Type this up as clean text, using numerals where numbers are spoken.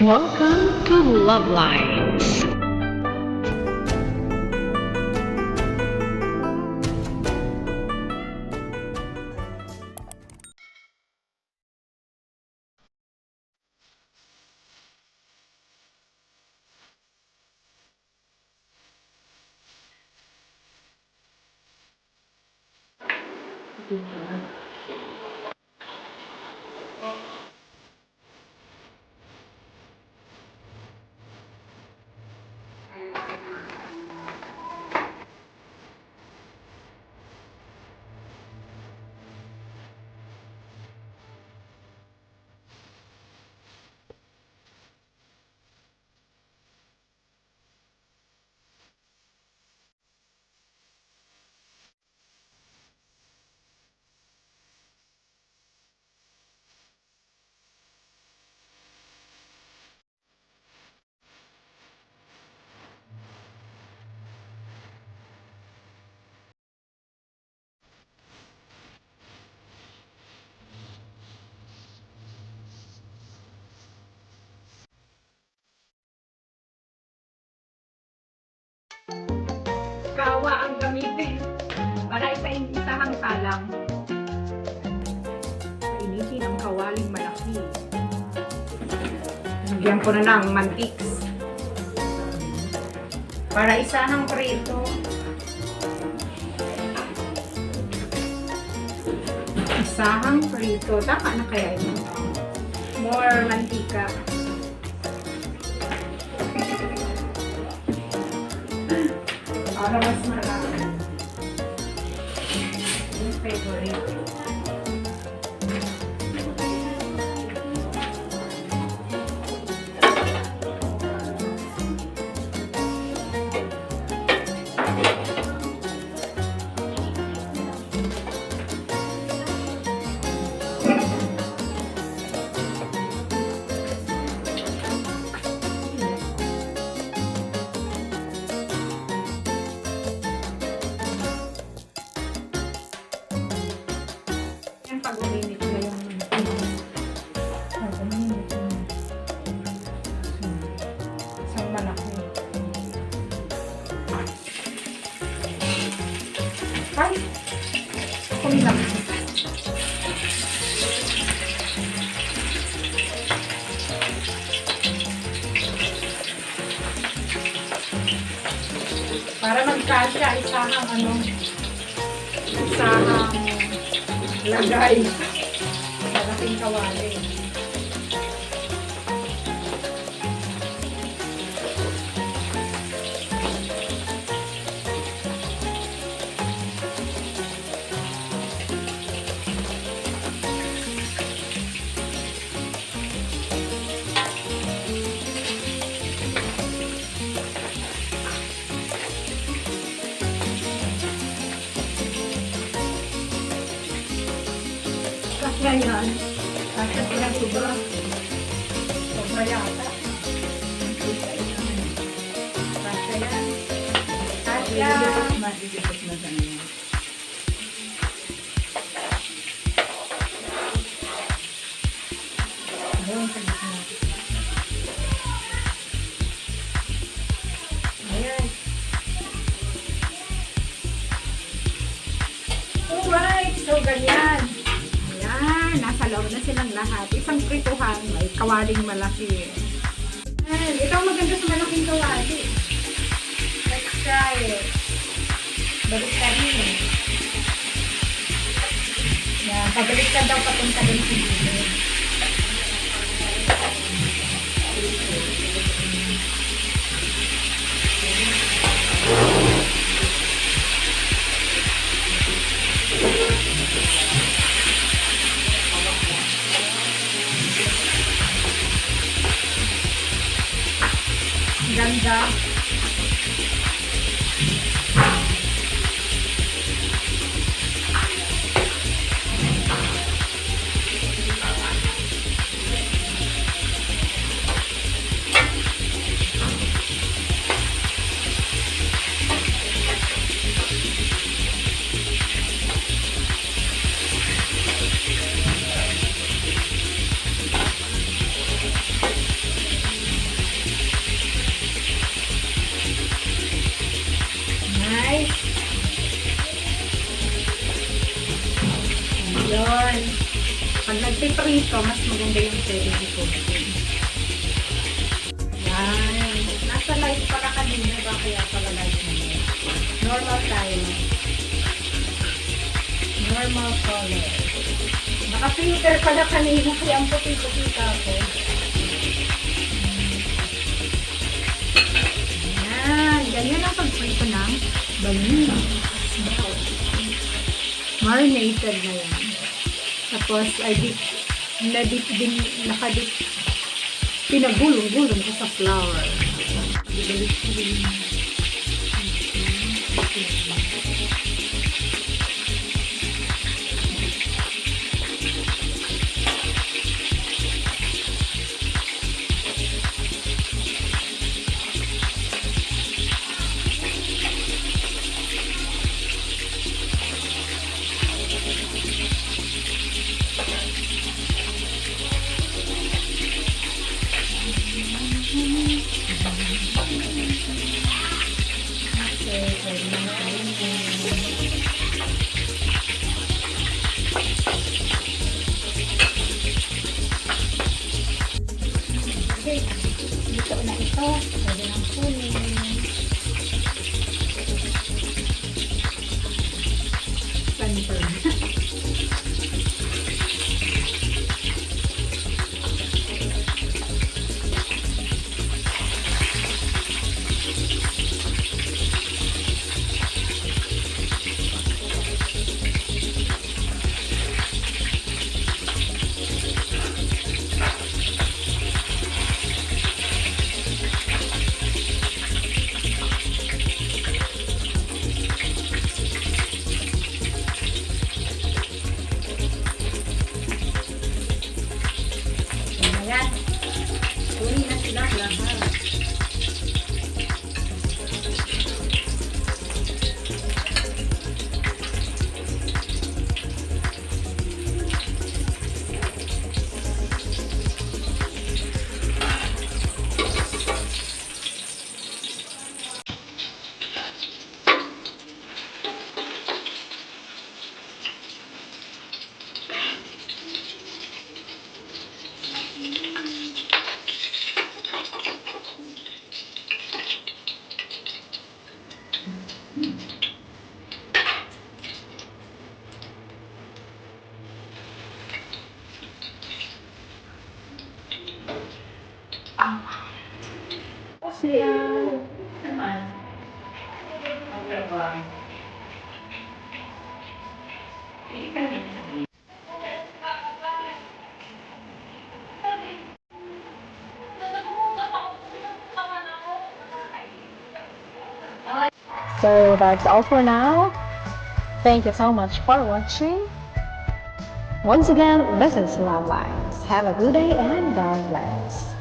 Welcome to LuvLiNes. Kawa ang gamitin para isa-isahang salang. Painitin ang kawaling malaki. Lagyan ko na ng mantiks. Para isahang prito. Isahang prito. Tama na kaya yun? More mantika. Para mas marami. Yung favorite. Pag uminit na yung isang malaki. Ay! Kumilang. Para magkasya, isahang lagay. Malaking kawali. Ganyan. Kasi silang sobra. Sobra yata. Kasi yan. Kasi masigipot na ganyan. Ayan, sagit na. Ayan. Alright, so ganyan. Nasa loob na silang lahat. Isang prituhan, may kawaling malaki. Ayan, ito ang maganda sa malaking kawali. Let's try it. Baliktad yun. Yan, pabaliktad daw papunta din sa dito. Ganda. Pag nagpiprito, mas maganda yung 70-40. Yan. Nasa light para kanina ba? Kaya pala light na yun. Normal tayo. Normal color. Naka-filter pala kanina kaya ang puti-puti ka ako. Yan. Ganyan ang pagprito ng bangus. Marinated na yan. Tapos, nakadip, pinagulong-gulong ko sa flour. Okay, dito na ito. Pwede nang kunin. Center. Ayan. Kunin na sila lahat. So that's all for now. Thank you so much for watching. Once again, this is LuvLiNes. Have a good day and God bless.